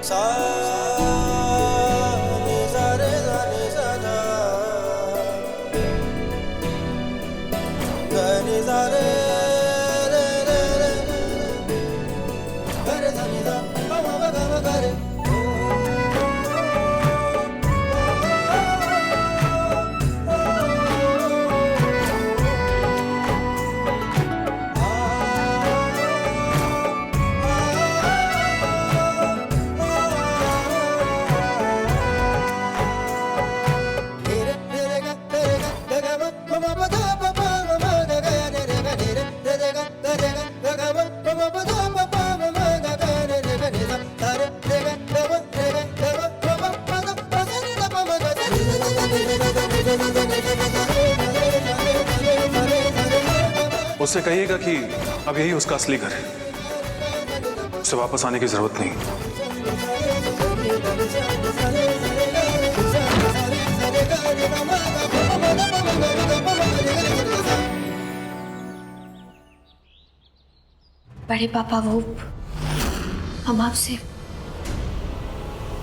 सा रे सा रे सा रे सा धा गा रे सा रे रे रे रे गा रे सा रे सा गा मा गा मा गा रे उससे कहिएगा कि अब यही उसका असली घर है, उसे वापस आने की जरूरत नहीं। बड़े पापा वो हम आपसे।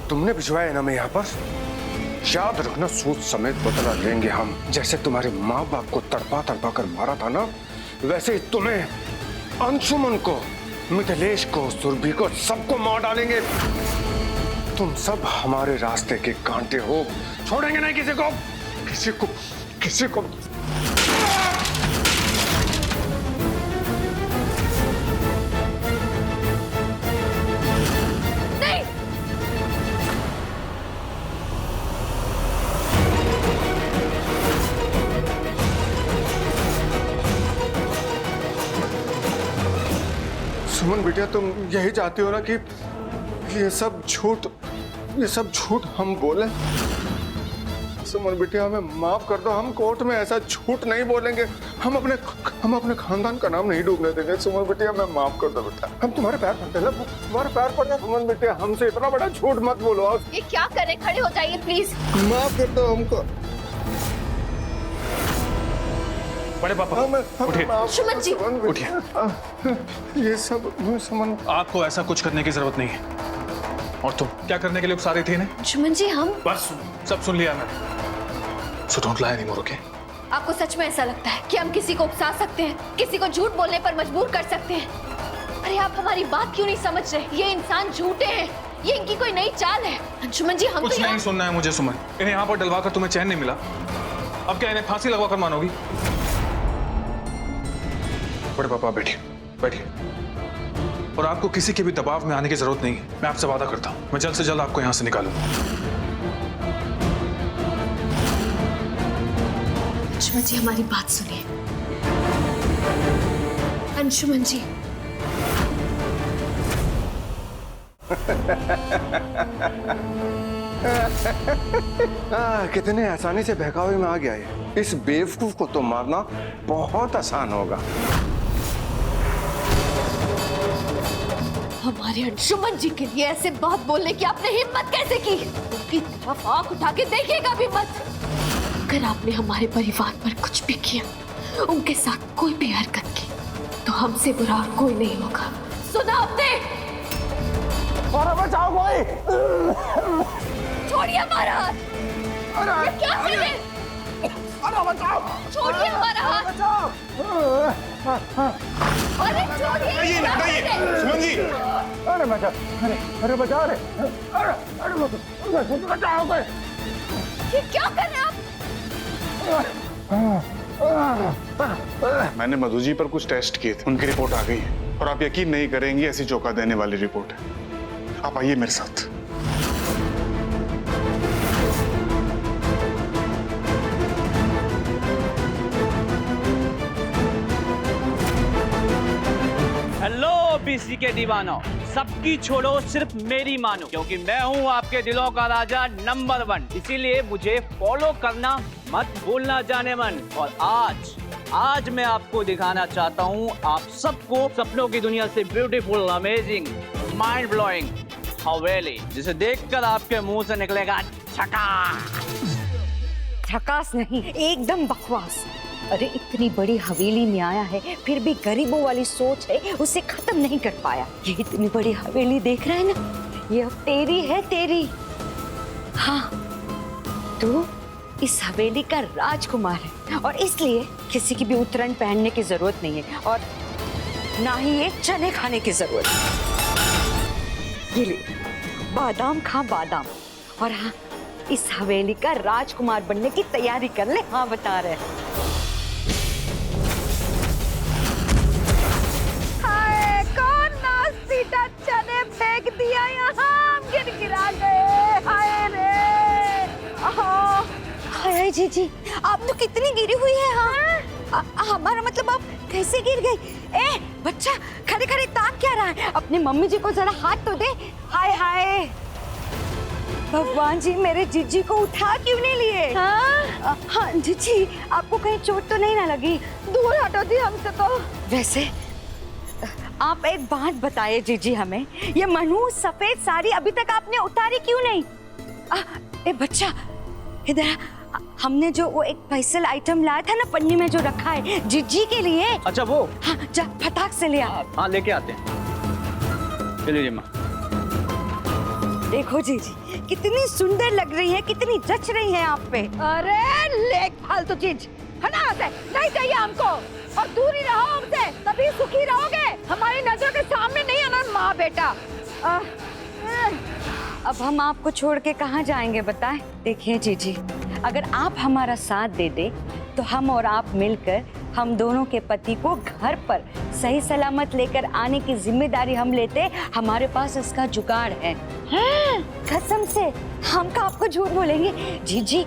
तुमने भिजवाया ना मैं यहाँ पर, याद रखना सूद समेत बदला लेंगे हम। जैसे तुम्हारे माँ बाप को तड़पा तड़पा कर मारा था ना, वैसे ही तुम्हें, अंशुमन को, मिथिलेश को, सुरभि को, सबको मार डालेंगे। तुम सब हमारे रास्ते के कांटे हो, छोड़ेंगे नहीं किसी को, किसी को, किसी को। सुमन बेटिया, तुम यही चाहती हो ना कि ये सब झूठ हम बोले? सुमन बेटिया, हमें माफ कर दो, हम कोर्ट में ऐसा झूठ नहीं बोलेंगे, हम अपने खानदान का नाम नहीं डूबने देंगे। सुमन बेटिया, हमें माफ कर दो बेटा, हम तुम्हारे पैर पड़ते हैं, तुम्हारे पैर पड़ते। सुमन बेटिया, हमसे इतना बड़ा झूठ मत बोलो। ये क्या करे, खड़े हो जाइए प्लीज। माफ कर दो हमको। बड़े पापा उठिए। सुमन जी उठिए। ये सब सुमन, आपको ऐसा कुछ करने की जरूरत नहीं है। और तुम क्या करने के लिए उकसा रही थी इन्हें? सुमन जी हम बस सब सुन लिया मैंने। So don't lie anymore, okay? आपको सच में ऐसा लगता है कि हम किसी को उकसा सकते हैं, किसी को झूठ बोलने पर मजबूर कर सकते हैं? अरे आप हमारी बात क्यों नहीं समझ रहे? ये इंसान झूठे हैं, ये इनकी कोई नई चाल है। अंशुमन जी, हम कुछ नहीं सुनना है मुझे सुमन। इन्हें यहाँ पर डलवा कर तुम्हें चैन नहीं मिला, अब क्या इन्हें फांसी लगवा कर मानोगी? बड़े पापा बैठिए, बैठिए। और आपको किसी के भी दबाव में आने की जरूरत नहीं है। मैं आपसे वादा करता हूं, मैं जल्द से जल्द आपको यहां से निकालूंगा। अंशुमन जी, हमारी बात सुनिए। अंशुमन जी, कितने आसानी से बहकावे में आ गया है। इस बेवकूफ को तो मारना बहुत आसान होगा। हमारे अंशुमन जी के लिए ऐसे बात बोलने की आपने हिम्मत कैसे की? उनकी तरफ आंख उठा के देखिएगा भी मत। अगर आपने हमारे परिवार पर कुछ भी किया, उनके साथ कोई भी हरकत की, तो हमसे बुरा और कोई नहीं होगा। सुना आपने? और बचाओ कोई! छोड़िए हमारा हाथ। ये क्या कर रहे हैं? अरे बचाओ! छोड़िए हमारा हाथ। बचाओ! अरे छोड़िए! सुमन जी! अरे बचा! अरे बचा रे! अरे बचाओ कोई! ये क्या कर रहे हैं आप? मैंने मधु जी पर कुछ टेस्ट किए थे, उनकी रिपोर्ट आ गई है और आप यकीन नहीं करेंगी, ऐसी चौंका देने वाली रिपोर्ट है। आप आइए मेरे साथ। हेलो बीसी के दीवानों, सबकी छोड़ो सिर्फ मेरी मानो, क्योंकि मैं हूँ आपके दिलों का राजा नंबर 1। इसीलिए मुझे फॉलो करना मत भूलना जाने मन। और आज मैं आपको दिखाना चाहता हूँ आप सबको सपनों की दुनिया से ब्यूटीफुल, अमेजिंग, माइंड ब्लोइंग हवेली, जिसे देखकर आपके मुंह से निकलेगा झकास। झकास नहीं, एकदम बकवास। अरे इतनी बड़ी हवेली में आया है, फिर भी गरीबों वाली सोच है उसे खत्म नहीं कर पाया। ये इतनी बड़ी हवेली देख रहे हैं ना, ये अब तेरी है, तेरी। हाँ, तू इस हवेली का राजकुमार है और इसलिए किसी की भी उत्तरायण पहनने की जरूरत नहीं है और ना ही ये चने खाने की जरूरत है। ये ले, बादाम खा बादाम। और हाँ, इस हवेली का राजकुमार बनने की तैयारी कर ले। हाँ, बता रहे। हाय, कौन नास्तीटा चने फेंक दिया यहाँ, गिरा गए। हाय रे, हाय जीजी, आप तो कितनी गिरी हुई है। हाँ, हमारा मतलब आप कैसे गिर गई? ए बच्चा, खड़े खड़े ताक क्या रहा है? अपनी मम्मी जी को जरा हाथ तो दे। हाय हाय, भगवान जी, मेरे जीजी को उठा क्यों नहीं लिए? हाँ जीजी, आपको कहीं चोट तो नहीं ना लगी? दूर हटो जी हमसे तो। वैसे आप एक बात बताइए जीजी हमें, ये मनहूस सफेद साड़ी अभी तक आपने उतारी क्यों नहीं? ए बच्चा, इधर। हमने जो वो एक स्पेशल आइटम लाया था ना पन्नी में जो रखा है जीजी के लिए। अच्छा वो? हाँ, जा फटाक से ले आ। हाँ, लेके आते हैं। चलिए माँ। देखो जीजी, कितनी सुंदर लग रही है, कितनी जच रही है आप पे। अरे ले फालतू चीज, हटा से, नहीं चाहिए हमको और दूर ही रहो हमसे, तभी सुखी रहोगे। हमारी नजरों के सामने नहीं आना माँ बेटा। अब हम आपको छोड़ के कहाँ जाएंगे बताएं? देखिए जीजी, अगर आप हमारा साथ दे दे तो हम और आप मिलकर हम दोनों के पति को घर पर सही सलामत लेकर आने की जिम्मेदारी हम लेते। हमारे पास इसका जुगाड़ है। कसम से, हम का आपको झूठ बोलेंगे? जीजी,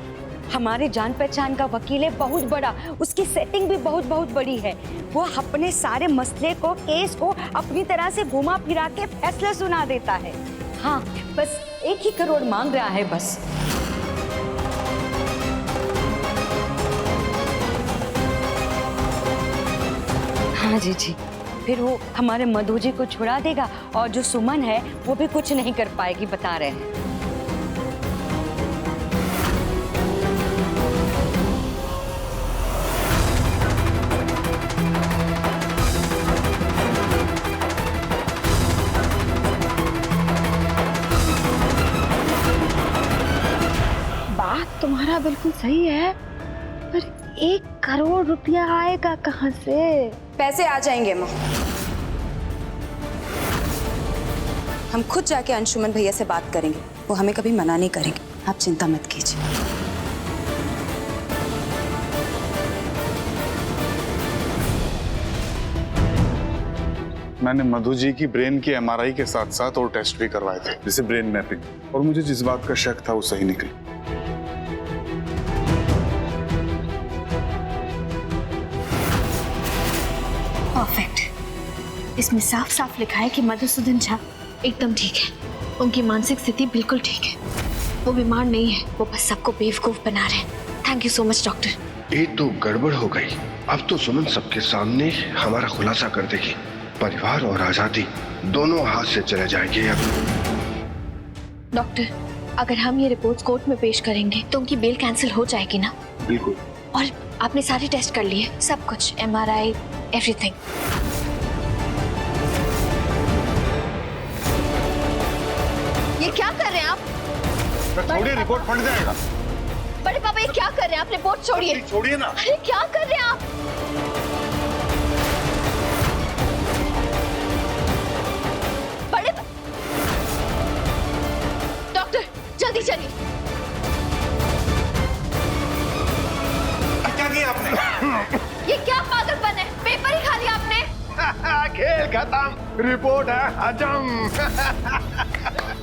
हमारे जान पहचान का वकील है बहुत बड़ा, उसकी सेटिंग भी बहुत बड़ी है। वो अपने सारे मसले को, केस को अपनी तरह से घुमा फिरा के फैसला सुना देता है। हाँ, बस 1 ही करोड़ मांग रहा है बस। हाँ जी, फिर वो हमारे मधु जी को छुड़ा देगा और जो सुमन है वो भी कुछ नहीं कर पाएगी, बता रहे हैं। बात तुम्हारा बिल्कुल सही है, पर 1 करोड़ रुपया आएगा कहाँ से? पैसे आ जाएंगे माँ, हम खुद जाके अंशुमन भैया से बात करेंगे, वो हमें कभी मना नहीं करेंगे, आप चिंता मत कीजिए। मैंने मधु जी की ब्रेन की MRI के साथ साथ और टेस्ट भी करवाए थे, जैसे ब्रेन मैपिंग, और मुझे जिस बात का शक था वो सही निकली। परफेक्ट। इसमें साफ साफ लिखा है कि मधुसूदन झा एकदम ठीक है, उनकी मानसिक स्थिति बिल्कुल ठीक है, वो बीमार नहीं है, वो बस सबको बेवकूफ बना रहे हैं। Thank you so much doctor. ये तो गड़बड़ हो गई। अब तो सुमन सबके सामने हमारा खुलासा कर देगी। परिवार और आजादी दोनों हाथ से चले जाएंगे अब। डॉक्टर, अगर हम ये रिपोर्ट्स कोर्ट में पेश करेंगे तो उनकी बेल कैंसिल हो जाएगी ना? बिल्कुल। और आपने सारे टेस्ट कर लिए, सब कुछ, MRI, एवरीथिंग। ये क्या कर रहे हैं आप? छोड़िए, रिपोर्ट फट जाएगा। बड़े पापा, ये क्या कर रहे हैं आप? रिपोर्ट छोड़िए। छोड़िए ना। अरे क्या कर रहे हैं आप? बड़े डॉक्टर, जल्दी चलिए। क्या किया आपने? ये क्या पागलपन है? पेपर ही खा लिया आपने। खेल खत्म, रिपोर्ट है हजम।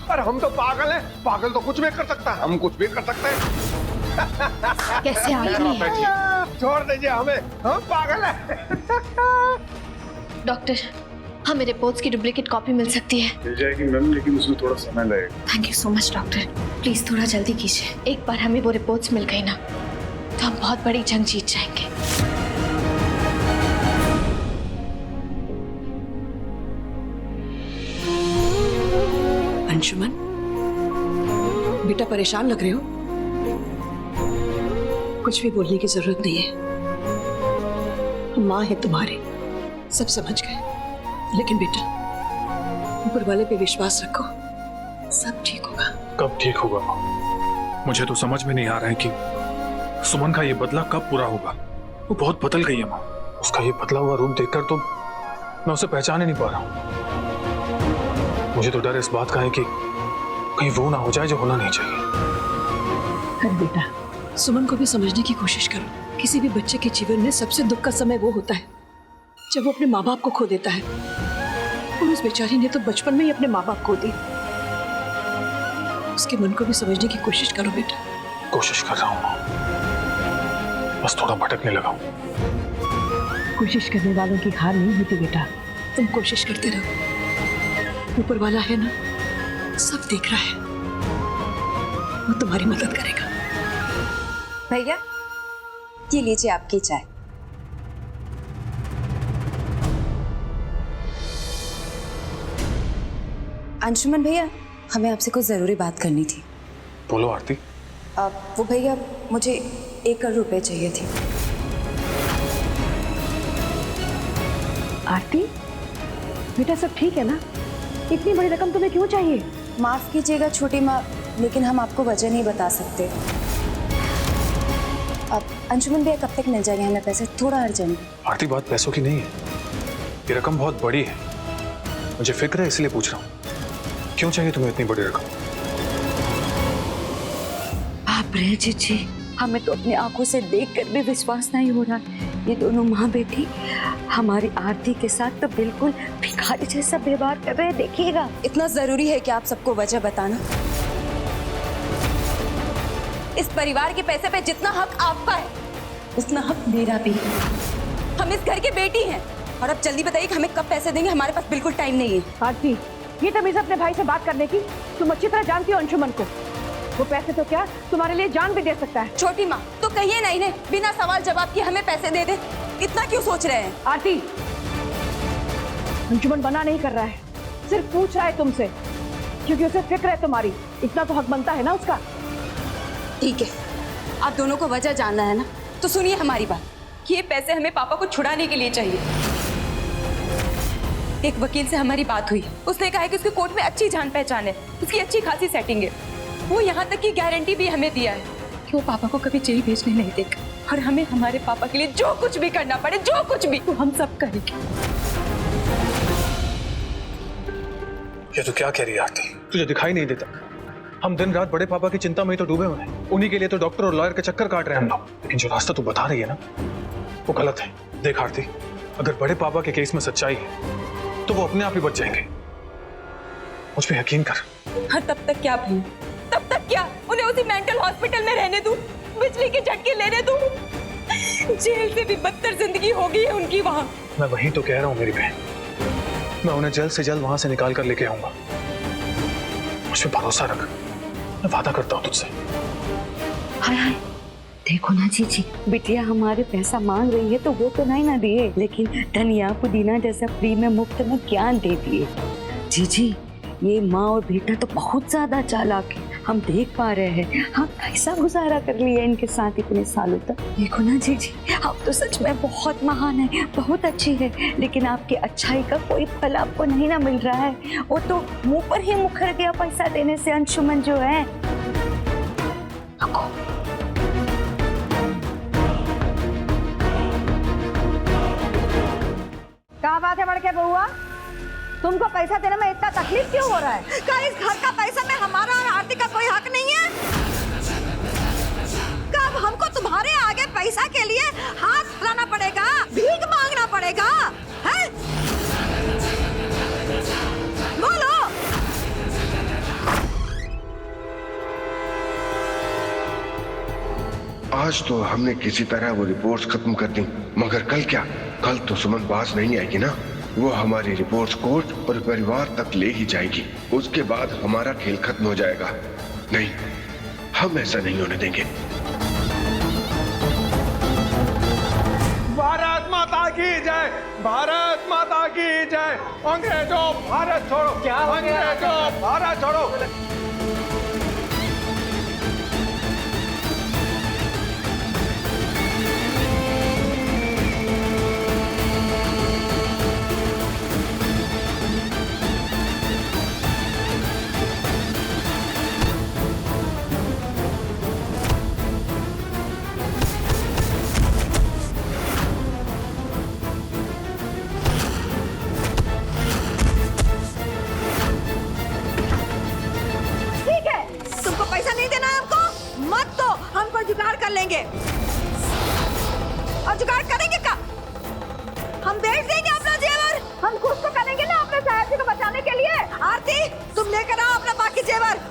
पर हम तो पागल हैं, पागल तो कुछ भी कर सकता है, हम कुछ भी कर सकते हैं। कैसे आदमी है? छोड़ दीजिए हमें, हम पागल हैं। डॉक्टर, हमें रिपोर्ट्स की डुप्लीकेट कॉपी मिल सकती है? मिल जाएगी मैम, लेकिन उसमें थोड़ा समय लगेगा। Thank you so much doctor, please थोड़ा जल्दी कीजिए। एक बार हमें वो रिपोर्ट्स मिल गई ना तो हम बहुत बड़ी जंग जीत जाएंगे। अंशुमन, बेटा परेशान लग रहे हो? कुछ भी बोलने की जरूरत नहीं है, माँ है तुम्हारी, सब समझ गए। लेकिन बेटा, ऊपर वाले पे विश्वास रखो, सब ठीक होगा। कब ठीक होगा माँ? मुझे तो समझ में नहीं आ रहा है कि सुमन का ये बदला कब पूरा होगा। वो बहुत बदल गई है माँ। उसका ये बदला हुआ रूप देखकर तो मैं उसे पहचान ही नहीं पा रहा हूँ। मुझे तो डर इस बात का है कि कहीं वो ना हो जाए जो होना नहीं चाहिए। अरे बेटा, सुमन को भी समझने की कोशिश करो। किसी भी बच्चे के जीवन में सबसे दुख का समय वो होता है जब वो अपने माँ बाप को खो देता है, और उस बेचारी ने तो बचपन में ही अपने माँ बाप खो दिए। उसके मन को भी समझने की कोशिश करो बेटा। कोशिश कर रहा हूँ माँ, बस थोड़ा भटकने लगा हूँ। कोशिश करने वालों की हार नहीं होती बेटा, तुम कोशिश करते रहो। ऊपर वाला है ना, सब देख रहा है, वो तुम्हारी मदद करेगा। भैया, ये लीजिए आपकी चाय। अंशुमन भैया, हमें आपसे कुछ जरूरी बात करनी थी। बोलो आरती। वो भैया, मुझे 1 करोड़ रुपए चाहिए थे। आरती बेटा, सब ठीक है ना? इतनी बड़ी रकम तुम्हें क्यों चाहिए? माफ कीजिएगा छोटी माँ, लेकिन हम आपको वजह नहीं बता सकते। अब अंशुमन भैया कब तक मिल जाएंगे हमें पैसे? थोड़ा अर्जेंट। आरती, बात पैसों की नहीं है, ये रकम बहुत बड़ी है। मुझे फिक्र है इसलिए पूछ रहा हूँ। क्यों चाहिए तुम्हें इतनी बड़ी रकम? बाप रे जीजी, हमें तो अपनी आंखों से देखकर भी विश्वास नहीं हो रहा। ये दोनों माँ बेटी हमारी आरती के साथ तो बिल्कुल भिखारी जैसा व्यवहार कर रहे हैं, देखिएगा। इतना जरूरी है कि आप सबको वजह बताना? इस परिवार के पैसे पे जितना हक आपका है, उतना हक मेरा भी है। हम इस घर की बेटी हैं, और अब जल्दी बताइए कि हमें कब पैसे देंगे? हमारे पास बिल्कुल टाइम नहीं है। आरती, ये तमीज अपने भाई से बात करने की? तुम अच्छी तरह जानती हो अंशुमन को। वो पैसे तो क्या, तुम्हारे लिए जान भी दे सकता है। छोटी माँ, तो कहिए ना इन्हें, बिना सवाल जवाब के हमें पैसे दे दे। इतना क्यों सोच रहे हैं? आरती, अंशुमन मना नहीं कर रहा है, सिर्फ पूछ रहा है तुमसे, क्योंकि उसे फिक्र है तुम्हारी। इतना तो हक बनता है ना उसका। ठीक है, आप दोनों को वजह जानना है ना, तो सुनिए हमारी बात। ये पैसे हमें पापा को छुड़ाने के लिए चाहिए। एक वकील से हमारी बात हुई, उसने कहा है कि उसके कोर्ट में अच्छी जान पहचान है, उसकी अच्छी खासी सेटिंग है। वो यहाँ तक की गारंटी भी हमें दिया है कि वो पापा को कभी जेल भेजने नहीं देगा, और हमें हमारे पापा के लिए जो कुछ भी करना पड़े, जो कुछ भी, तो हम सब करेंगे। ये तो क्या कह रही है आरती? तुझे दिखाई नहीं देता? हम दिन रात बड़े पापा की चिंता में ही तो डूबे हुए हैं। उन्हीं के लिए तो डॉक्टर और लॉयर के चक्कर काट रहे हैं हम लोग। लेकिन जो रास्ता तू बता रही है ना, वो गलत है। देख आरती, अगर बड़े पापा के केस में सच्चाई है तो वो अपने आप ही बच जाएंगे। मुझ पे यकीन कर। हाँ, तब तक क्या भैया, तब तक क्या? उन्हें उसी मेंटल हॉस्पिटल में रहने दूं, बिजली के झटके लेने दूं। जेल से भी बदतर जिंदगी हो गई है उनकी वहाँ। मैं वही तो कह रहा हूँ मेरी बहन, मैं उन्हें जल्द से जल्द वहां से निकाल कर लेके आऊंगा। मुझ पे भरोसा रख, मैं वादा करता हूँ तुझसे। हाय हाय, देखो ना जीजी, बिटिया हमारे पैसा मांग रही है तो वो तो नहीं ना दिए, लेकिन धनिया पुदीना जैसा फ्री में मुफ्त में ज्ञान दे दिए। जीजी, ये माँ और बेटा तो बहुत ज्यादा चालाक है, हम देख पा रहे हैं। हाँ, कैसा गुजारा कर लिया इनके साथ इतने सालों तक। देखो ना जीजी, आप तो सच में बहुत महान है, बहुत अच्छी है, लेकिन आपकी अच्छाई का कोई फल आपको नहीं ना मिल रहा है। वो तो मुंह पर ही मुखर गया पैसा देने से अंशुमन जो है। क्या बात है बड़के बउआ, तुमको पैसा देने में इतना तकलीफ क्यों हो रहा है? क्या इस घर का पैसा में हमारा और आरती का कोई हक नहीं है? कब हमको तुम्हारे आगे पैसा के लिए हाथ फैलाना पड़ेगा, भीख मांगना पड़ेगा? हैं? बोलो। आज तो हमने किसी तरह वो रिपोर्ट्स खत्म कर दी, मगर कल क्या? कल तो सुमन पास नहीं आएगी ना। वो हमारी रिपोर्ट्स कोर्ट और परिवार तक ले ही जाएगी। उसके बाद हमारा खेल खत्म हो जाएगा। नहीं, हम ऐसा नहीं होने देंगे। भारत माता की जय, भारत माता की जय। अंग्रेजों भारत छोड़ो, क्या अंग्रेजों भारत छोड़ो।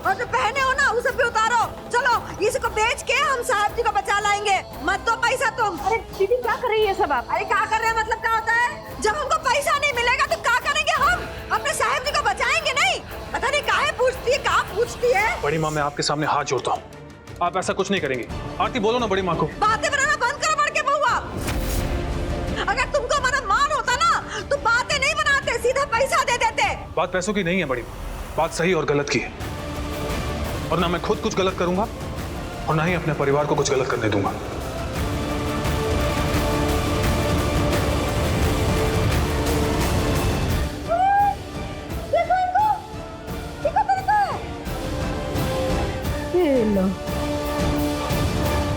और जो पहने हो ना उसे भी उतारो। चलो इसको बेच के हम साहब जी को बचा लाएंगे। मत दो पैसा तुम। अरे दीदी क्या कर रही है सब आप? अरे क्या कर रहे हैं मतलब क्या होता है? जब हमको पैसा नहीं मिलेगा तो क्या करेंगे हम? अपने साहब जी को बचाएंगे नहीं? पता नहीं काहे पूछती है, कहाँ पूछती है। बड़ी माँ मैं आपके सामने हाथ जोड़ता हूँ, आप ऐसा कुछ नहीं करेंगी। आरती बोलो ना बड़ी माँ को। बातें बनाना बंद करो बड़ के बहुआ। अगर तुमको हमारा मान होता ना तो बातें नहीं बनाते, सीधा पैसा दे देते। बात पैसों की नहीं है बड़ी माँ, बात सही और गलत की है। और ना मैं खुद कुछ गलत करूंगा और ना ही अपने परिवार को कुछ गलत करने दूंगा।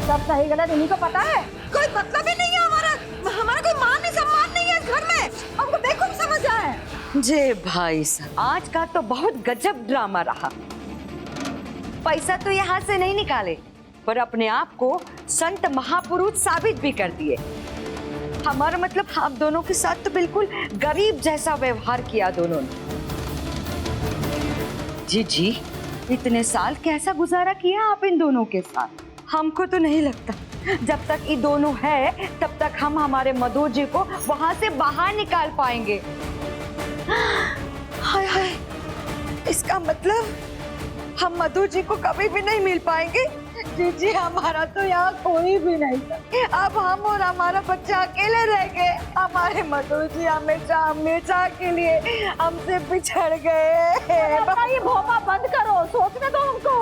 सब सही गलत इन्हीं को पता है। कोई मतलब ही नहीं है हमारा कोई मान नहीं सम्मान नहीं है इस घर में। हमको बेवकूफ समझ आए। जी भाई साहब, आज का तो बहुत गजब ड्रामा रहा। पैसा तो यहाँ से नहीं निकाले पर अपने आप को संत महापुरुष साबित भी कर दिए। हमारा मतलब आप दोनों के साथ तो बिल्कुल गरीब जैसा व्यवहार किया दोनों ने। जी इतने साल कैसा गुजारा किया आप इन दोनों के साथ? हमको तो नहीं लगता जब तक ये दोनों है तब तक हम हमारे मधु जी को वहां से बाहर निकाल पाएंगे। हाय हाय, इसका मतलब हम मधु जी को कभी भी नहीं मिल पाएंगे। जी हमारा तो यहाँ कोई भी नहीं था। अब हम और हमारा बच्चा अकेले रह गए। हमारे मधु जी हमेशा के लिए हमसे बिछड़ गए। ये भोपा बंद करो, सोचने दो हमको।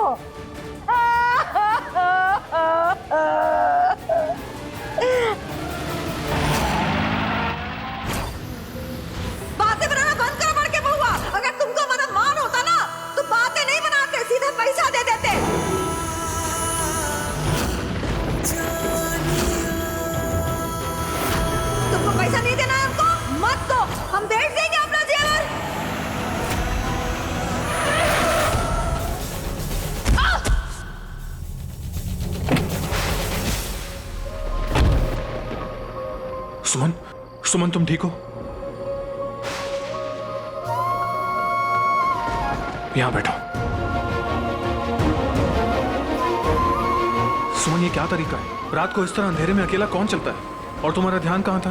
बातें बनाना बंद करो बड़ के बहुआ। अगर तुमको हमारा मान होता ना तो बातें नहीं बनाते, सीधा पैसा दे देते। तुमको पैसा नहीं देना है हमको, मत दो, हम बेच देंगे अपना जेवर। सुमन तुम ठीक हो? यहां बैठो। सुमन ये क्या तरीका है? रात को इस तरह अंधेरे में अकेला कौन चलता है? और तुम्हारा ध्यान कहां था?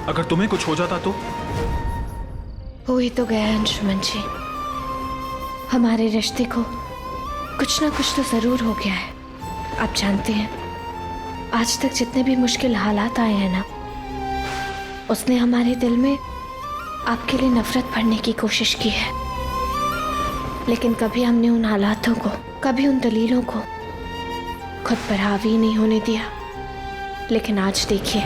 अगर तुम्हें कुछ हो जाता तो? हो ही तो गया अंशुमन जी, हमारे रिश्ते को कुछ ना कुछ तो जरूर हो गया है। आप जानते हैं आज तक जितने भी मुश्किल हालात आए हैं ना, उसने हमारे दिल में आपके लिए नफरत भरने की कोशिश की है। लेकिन कभी हमने उन हालातों को, कभी उन दलीलों को खुद पर हावी नहीं होने दिया। लेकिन आज देखिए,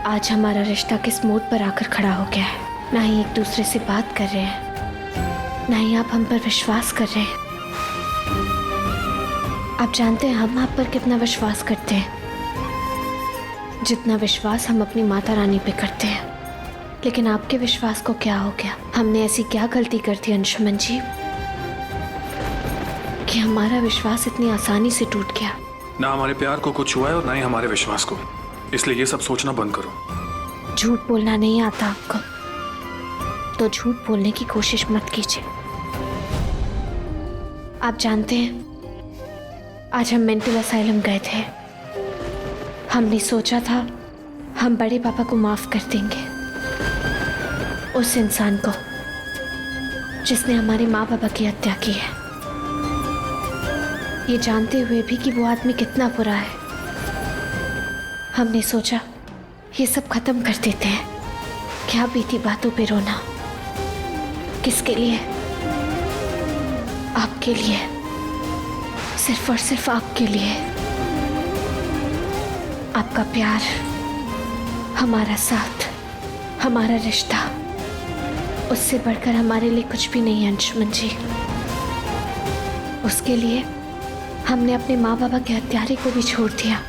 आज हमारा रिश्ता किस मोड़ पर आकर खड़ा हो गया है। ना ही एक दूसरे से बात कर रहे हैं, ना ही आप हम पर विश्वास कर रहे हैं। आप जानते हैं हम आप पर कितना विश्वास करते हैं, जितना विश्वास हम अपनी माता रानी पे करते हैं। लेकिन आपके विश्वास को क्या हो गया? हमने ऐसी क्या गलती कर दी अंशुमन जी कि हमारा विश्वास इतनी आसानी से टूट गया? ना हमारे प्यार को कुछ हुआ है और ना ही हमारे विश्वास को, इसलिए ये सब सोचना बंद करो। झूठ बोलना नहीं आता आपको तो झूठ बोलने की कोशिश मत कीजिए। आप जानते हैं आज हम मेंटल असाइलम गए थे। हमने सोचा था हम बड़े पापा को माफ कर देंगे, उस इंसान को जिसने हमारे माँ बाबा की हत्या की है, ये जानते हुए भी कि वो आदमी कितना बुरा है। हमने सोचा ये सब खत्म कर देते हैं। क्या बीती बातों पे रोना? किसके लिए? आपके लिए, सिर्फ और सिर्फ आपके लिए। आपका प्यार, हमारा साथ, हमारा रिश्ता, उससे बढ़कर हमारे लिए कुछ भी नहीं है अंशुमन जी। उसके लिए हमने अपने माँ बाबा के हत्यारे को भी छोड़ दिया,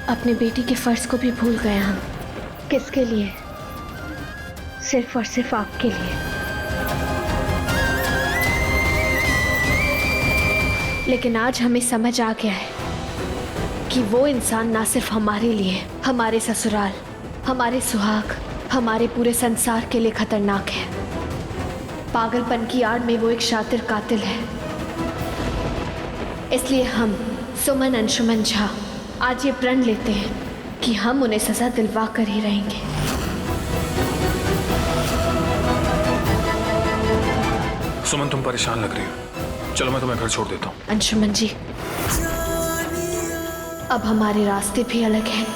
अपने बेटी के फर्ज को भी भूल गए हम। किसके लिए? सिर्फ और सिर्फ आपके लिए। लेकिन आज हमें समझ आ गया है कि वो इंसान ना सिर्फ हमारे लिए, हमारे ससुराल, हमारे सुहाग, हमारे पूरे संसार के लिए खतरनाक है। पागलपन की आड़ में वो एक शातिर कातिल है। इसलिए हम सुमन अंशुमन झा आज ये प्रण लेते हैं कि हम उन्हें सजा दिलवा कर ही रहेंगे। सुमन तुम परेशान लग रही हो, चलो मैं तुम्हें घर छोड़ देता हूँ। अंशुमन जी, अब हमारे रास्ते भी अलग हैं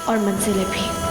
और मंजिलें भी।